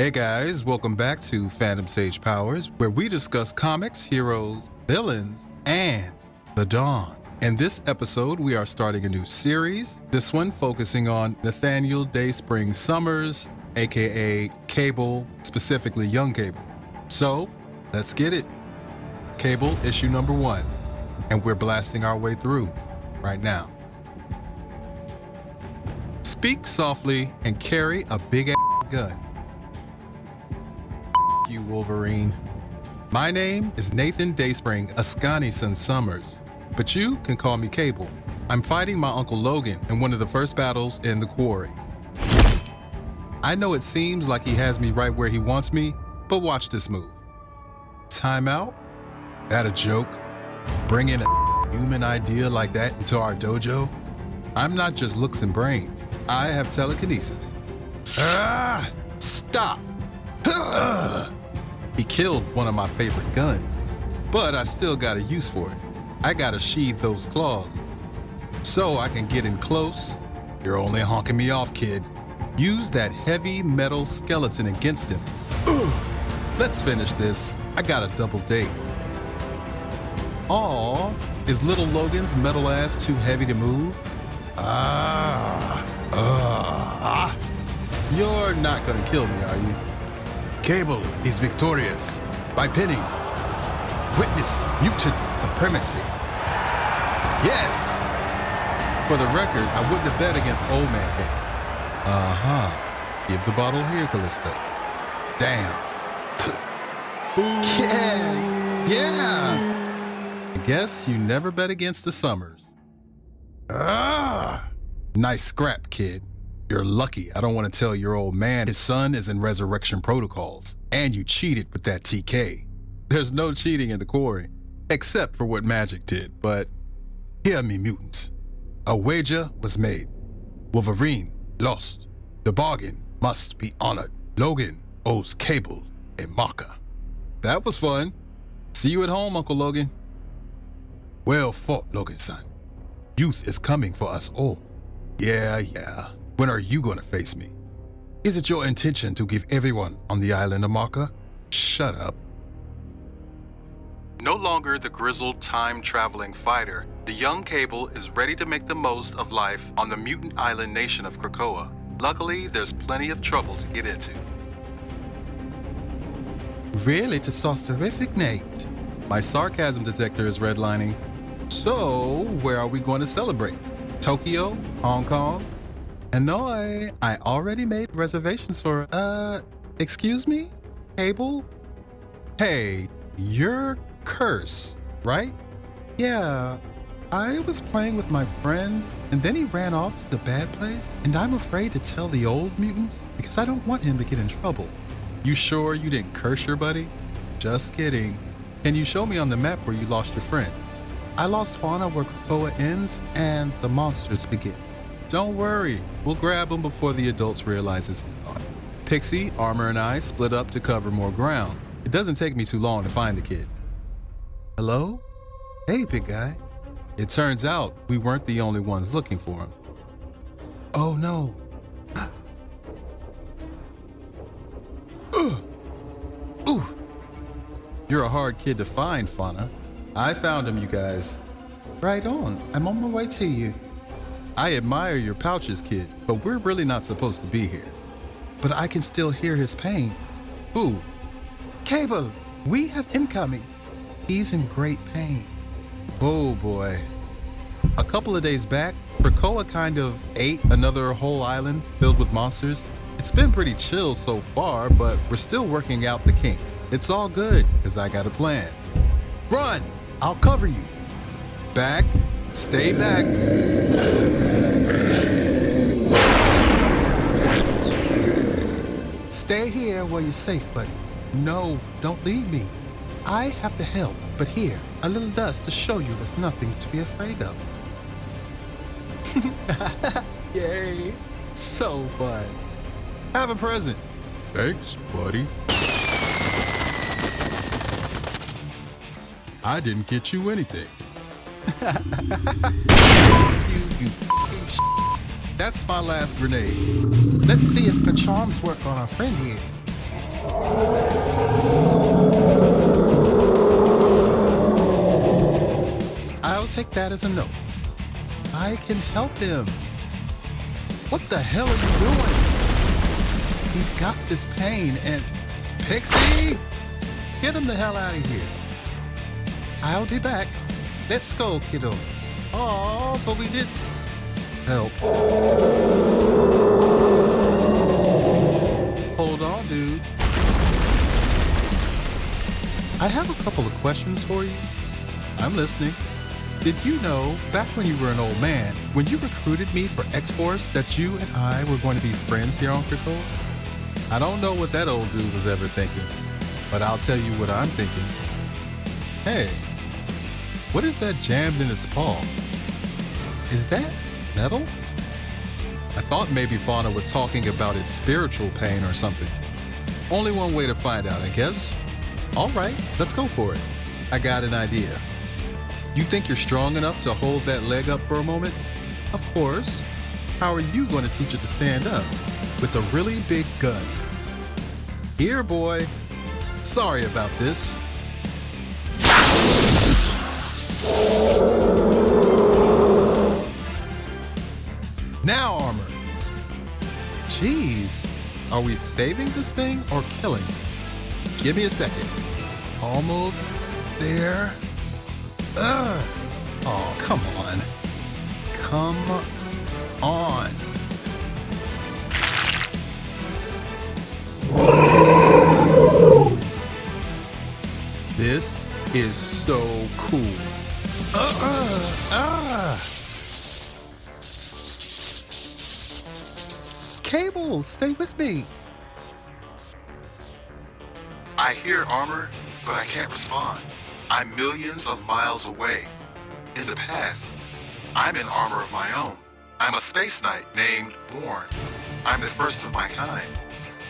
Hey guys, welcome back to Phantom Sage Powers, where we discuss comics, heroes, villains, and the Dawn. In this episode, we are starting a new series, this one focusing on Nathaniel Dayspring Summers, aka Cable, specifically Young Cable. So, let's get it. Cable, issue number 1, and we're blasting our way through right now. Speak softly and carry a big-ass gun. You, Wolverine. My name is Nathan Dayspring Askanison Summers, but you can call me Cable. I'm fighting my Uncle Logan in one of the first battles in the Quarry. I know it seems like he has me right where he wants me, but watch this move. Time out? That a joke? Bringing a human idea like that into our dojo? I'm not just looks and brains. I have telekinesis. Stop! He killed one of my favorite guns, but I still got a use for it. I gotta sheathe those claws so I can get in close. You're only honking me off, kid. Use that heavy metal skeleton against him. Let's finish this. I got a double date. Aw, is little Logan's metal ass too heavy to move? You're not gonna kill me, are you? Cable is victorious by pinning. Witness mutant supremacy. Yes! For the record, I wouldn't have bet against Old Man Cable. Give the bottle here, Callisto. Damn. Yeah! I guess you never bet against the Summers. Nice scrap, kid. You're lucky I don't want to tell your old man his son is in resurrection protocols, and you cheated with that TK. There's no cheating in the Quarry, except for what magic did, but hear me, mutants. A wager was made. Wolverine lost. The bargain must be honored. Logan owes Cable a marker. That was fun. See you at home, Uncle Logan. Well fought, Logan-san. Youth is coming for us all. Yeah. When are you going to face me? Is it your intention to give everyone on the island a marker? Shut up. No longer the grizzled time-traveling fighter, the young Cable is ready to make the most of life on the mutant island nation of Krakoa. Luckily, there's plenty of trouble to get into. Really testosteronific, Nate. My sarcasm detector is redlining. So, where are we going to celebrate? Tokyo? Hong Kong? Hanoi? I already made reservations for, excuse me? Cable? Hey, you're Curse, right? Yeah, I was playing with my friend, and then he ran off to the bad place, and I'm afraid to tell the old mutants because I don't want him to get in trouble. You sure you didn't curse your buddy? Just kidding. Can you show me on the map where you lost your friend? I lost Fauna where Krakoa ends and the monsters begin. Don't worry, we'll grab him before the adults realize he's gone. Pixie, Armor, and I split up to cover more ground. It doesn't take me too long to find the kid. Hello? Hey, big guy. It turns out we weren't the only ones looking for him. Oh no. Ooh. You're a hard kid to find, Fauna. I found him, you guys. Right on. I'm on my way to you. I admire your pouches, kid, but we're really not supposed to be here. But I can still hear his pain. Who? Cable, we have incoming. He's in great pain. Oh boy. A couple of days back, Krakoa kind of ate another whole island filled with monsters. It's been pretty chill so far, but we're still working out the kinks. It's all good, because I got a plan. Run! I'll cover you. Back. Stay back. Stay here where you're safe, buddy. No, don't leave me. I have to help, but here, a little dust to show you there's nothing to be afraid of. Yay. So fun. Have a present. Thanks, buddy. I didn't get you anything. you f***ing sh**. That's my last grenade. Let's see if the charms work on our friend here. I'll take that as a no. I can help him. What the hell are you doing? He's got this pain and... Pixie! Get him the hell out of here. I'll be back. Let's go, kiddo. Oh, but we did... Help. Hold on, dude. I have a couple of questions for you. I'm listening. Did you know, back when you were an old man, when you recruited me for X-Force, that you and I were going to be friends here on Krakoa? I don't know what that old dude was ever thinking, but I'll tell you what I'm thinking. Hey, what is that jammed in its paw? Is that metal? I thought maybe Fauna was talking about its spiritual pain or something. Only one way to find out, I guess. All right, let's go for it. I got an idea. You think you're strong enough to hold that leg up for a moment? Of course. How are you going to teach it to stand up? With a really big gun. Here, boy. Sorry about this. Now, armor. Jeez. Are we saving this thing or killing it? Give me a second. Almost there. Oh, come on. Come on. This is so cool. Cable, stay with me. I hear armor, but I can't respond. I'm millions of miles away. In the past, I'm in armor of my own. I'm a space knight named Born. I'm the first of my kind,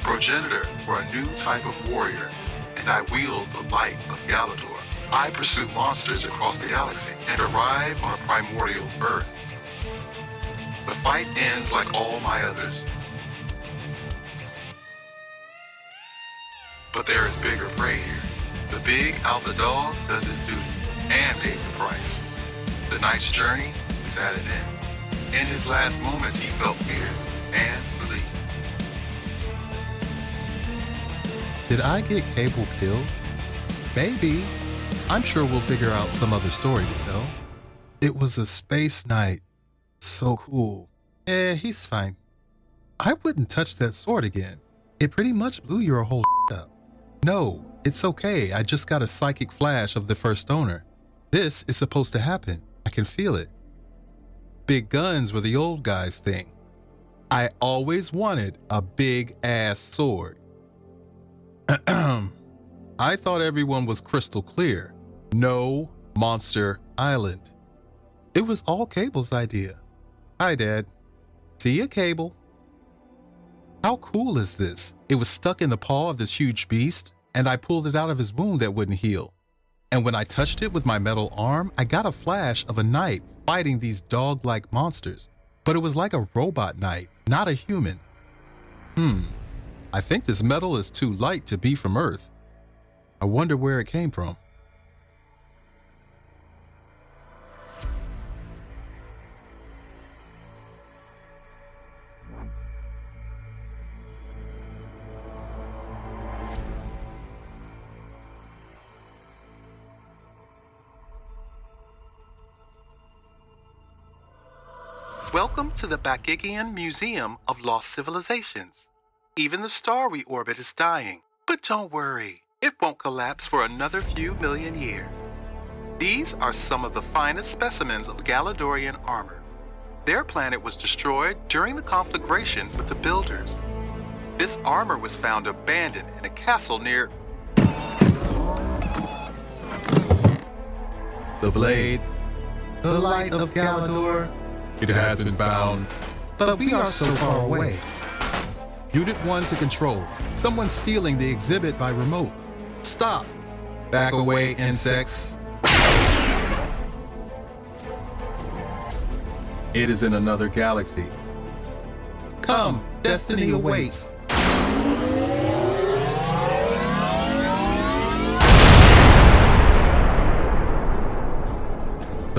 progenitor for a new type of warrior, and I wield the light of Galador. I pursue monsters across the galaxy and arrive on a primordial Earth. The fight ends like all my others. But there is bigger prey here. The big alpha dog does his duty and pays the price. The knight's journey is at an end. In his last moments, he felt fear and relief. Did I get Cable killed? Maybe. I'm sure we'll figure out some other story to tell. It was a space knight. So cool. He's fine. I wouldn't touch that sword again. It pretty much blew your whole up. No, it's okay. I just got a psychic flash of the first owner. This is supposed to happen. I can feel it. Big guns were the old guy's thing. I always wanted a big-ass sword. I thought everyone was crystal clear. No Monster Island. It was all Cable's idea. Hi, Dad. See ya, Cable. How cool is this? It was stuck in the paw of this huge beast, and I pulled it out of his wound that wouldn't heal. And when I touched it with my metal arm, I got a flash of a knight fighting these dog-like monsters. But it was like a robot knight, not a human. I think this metal is too light to be from Earth. I wonder where it came from. Welcome to the Bakigian Museum of Lost Civilizations. Even the star we orbit is dying, but don't worry, it won't collapse for another few million years. These are some of the finest specimens of Galadorian armor. Their planet was destroyed during the conflagration with the Builders. This armor was found abandoned in a castle near... The blade, the light of Galador. It has been found, but we are so far away. Unit 1 to control. Someone's stealing the exhibit by remote. Stop. Back away, insects. It is in another galaxy. Come, destiny awaits.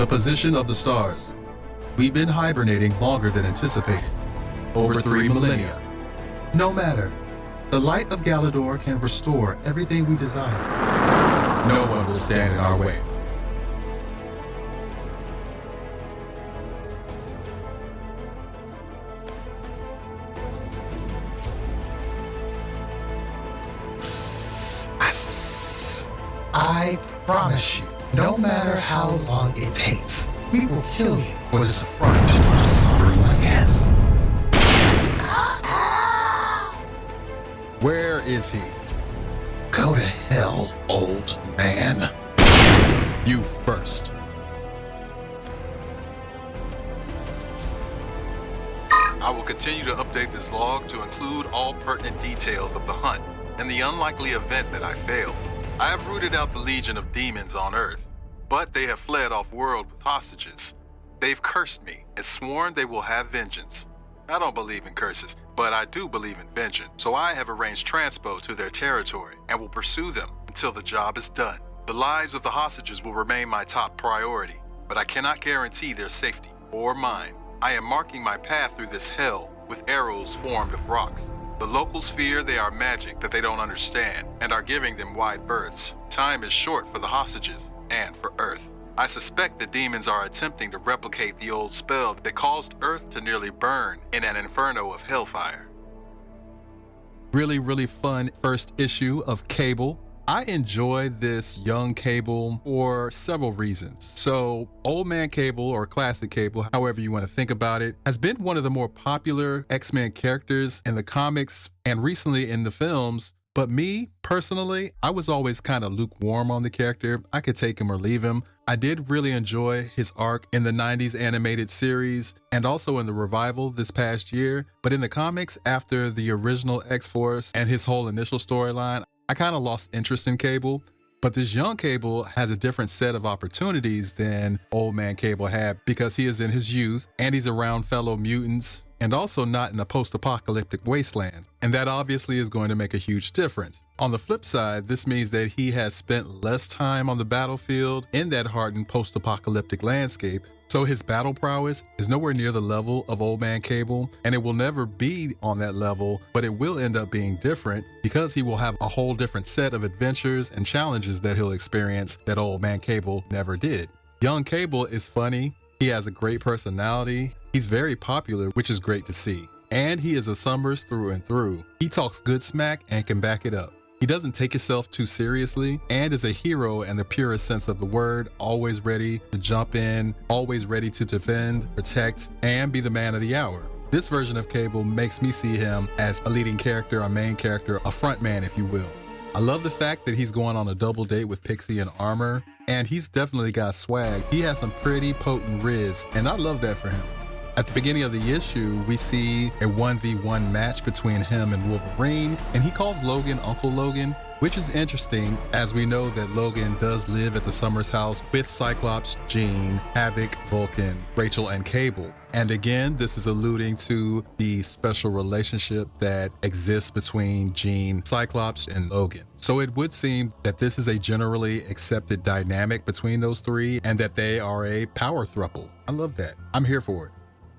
The position of the stars. We've been hibernating longer than anticipated. Over 3 millennia. No matter. The light of Galador can restore everything we desire. No one will stand in our way. I promise you, no matter how long it takes, we will kill you for this affront to our sovereign lands. Where is he? Go to hell, old man. You first. I will continue to update this log to include all pertinent details of the hunt and the unlikely event that I failed. I have rooted out the legion of demons on Earth, but they have fled off-world with hostages. They've cursed me and sworn they will have vengeance. I don't believe in curses, but I do believe in vengeance, so I have arranged transpo to their territory and will pursue them until the job is done. The lives of the hostages will remain my top priority, but I cannot guarantee their safety or mine. I am marking my path through this hell with arrows formed of rocks. The locals fear they are magic that they don't understand and are giving them wide berths. Time is short for the hostages and for Earth. I suspect the demons are attempting to replicate the old spell that caused Earth to nearly burn in an inferno of hellfire. Really fun first issue of Cable. I enjoy this young Cable for several reasons. So, Old Man Cable, or Classic Cable, however you want to think about it, has been one of the more popular X-Men characters in the comics and recently in the films. But me, personally, I was always kind of lukewarm on the character. I could take him or leave him. I did really enjoy his arc in the 90s animated series and also in the revival this past year. But in the comics, after the original X-Force and his whole initial storyline, I kind of lost interest in Cable. But this young Cable has a different set of opportunities than Old Man Cable had because he is in his youth and he's around fellow mutants and also not in a post-apocalyptic wasteland. And that obviously is going to make a huge difference. On the flip side, this means that he has spent less time on the battlefield in that hardened post-apocalyptic landscape. So his battle prowess is nowhere near the level of Old Man Cable, and it will never be on that level, but it will end up being different because he will have a whole different set of adventures and challenges that he'll experience that Old Man Cable never did. Young Cable is funny. He has a great personality. He's very popular, which is great to see. And he is a Summers through and through. He talks good smack and can back it up. He doesn't take himself too seriously and is a hero in the purest sense of the word, always ready to jump in, always ready to defend, protect, and be the man of the hour. This version of Cable makes me see him as a leading character, a main character, a front man, if you will. I love the fact that he's going on a double date with Pixie in armor, and he's definitely got swag. He has some pretty potent riz, and I love that for him. At the beginning of the issue, we see a 1v1 match between him and Wolverine, and he calls Logan Uncle Logan, which is interesting as we know that Logan does live at the Summers house with Cyclops, Jean, Havoc, Vulcan, Rachel, and Cable. And again, this is alluding to the special relationship that exists between Jean, Cyclops, and Logan. So it would seem that this is a generally accepted dynamic between those three and that they are a power throuple. I love that. I'm here for it.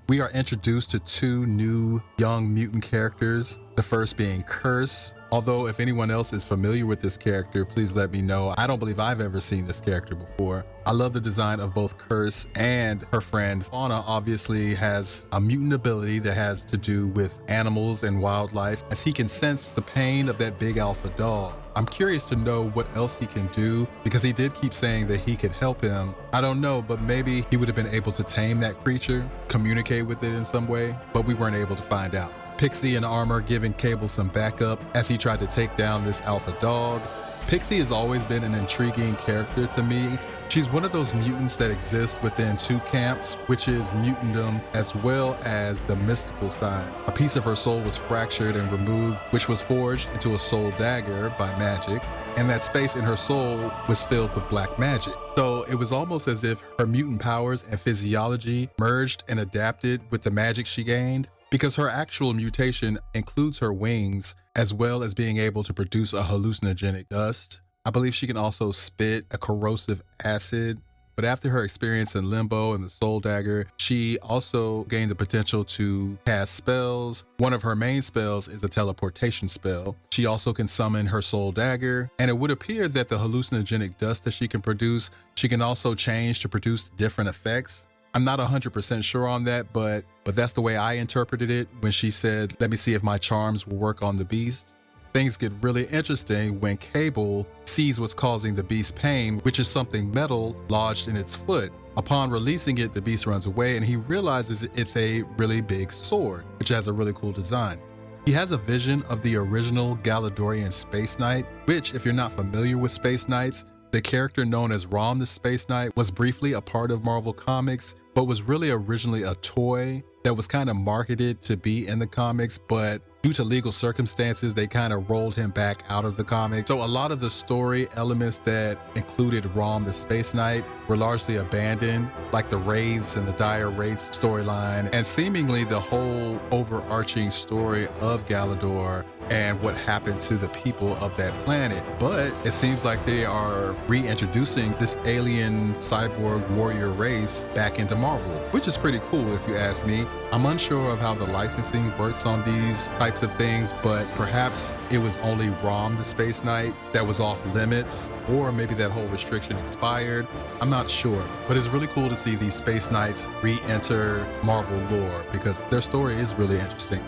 We are introduced to two new young mutant characters, the first being Curse. Although if anyone else is familiar with this character, please let me know. I don't believe I've ever seen this character before. I love the design of both Curse and her friend. Fauna obviously has a mutant ability that has to do with animals and wildlife, as he can sense the pain of that big alpha dog. I'm curious to know what else he can do because he did keep saying that he could help him. I don't know, but maybe he would have been able to tame that creature, communicate with it in some way, but we weren't able to find out. Pixie in armor giving Cable some backup as he tried to take down this alpha dog. Pixie has always been an intriguing character to me. She's one of those mutants that exist within two camps, which is mutantdom as well as the mystical side. A piece of her soul was fractured and removed, which was forged into a soul dagger by magic, and that space in her soul was filled with black magic. So it was almost as if her mutant powers and physiology merged and adapted with the magic she gained, because her actual mutation includes her wings as well as being able to produce a hallucinogenic dust. I believe she can also spit a corrosive acid. But after her experience in Limbo and the Soul Dagger, she also gained the potential to cast spells. One of her main spells is a teleportation spell. She also can summon her Soul Dagger, and it would appear that the hallucinogenic dust that she can produce, she can also change to produce different effects. I'm not 100% sure on that, but that's the way I interpreted it when she said, "Let me see if my charms will work on the beast." Things get really interesting when Cable sees what's causing the beast pain, which is something metal lodged in its foot. Upon releasing it, the beast runs away and he realizes it's a really big sword, which has a really cool design. He has a vision of the original Galadorian Space Knight, which, if you're not familiar with Space Knights, the character known as Rom the Space Knight was briefly a part of Marvel Comics, but was really originally a toy that was kind of marketed to be in the comics, but due to legal circumstances, they kind of rolled him back out of the comic. So a lot of the story elements that included Rom the Space Knight were largely abandoned, like the Wraiths and the Dire Wraiths storyline, and seemingly the whole overarching story of Galador and what happened to the people of that planet. But it seems like they are reintroducing this alien cyborg warrior race back into Marvel, which is pretty cool if you ask me. I'm unsure of how the licensing works on these types of things, but perhaps it was only Rom the Space Knight that was off limits, or maybe that whole restriction expired. I'm not sure, but it's really cool to see these Space Knights re-enter Marvel lore because their story is really interesting.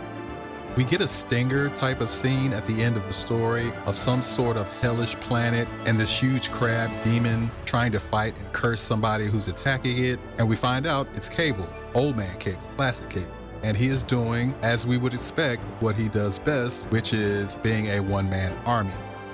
We get a stinger type of scene at the end of the story of some sort of hellish planet and this huge crab demon trying to fight and curse somebody who's attacking it. And we find out it's Cable, old man Cable, classic Cable. And he is doing, as we would expect, what he does best, which is being a one-man army.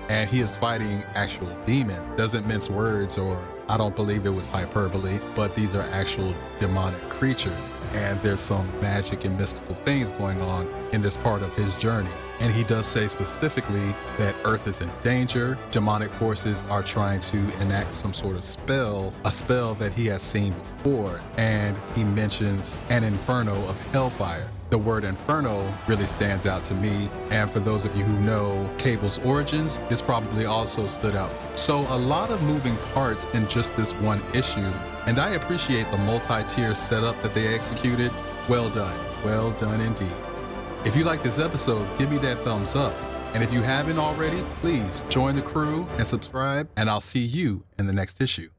And he is fighting actual demons. Doesn't mince words, or I don't believe it was hyperbole, but these are actual demonic creatures. And there's some magic and mystical things going on in this part of his journey. And he does say specifically that Earth is in danger. Demonic forces are trying to enact some sort of spell, a spell that he has seen before. And he mentions an inferno of hellfire. The word inferno really stands out to me. And for those of you who know Cable's origins, this probably also stood out. So a lot of moving parts in just this one issue. And I appreciate the multi-tier setup that they executed. Well done indeed. If you like this episode, give me that thumbs up. And if you haven't already, please join the crew and subscribe, and I'll see you in the next issue.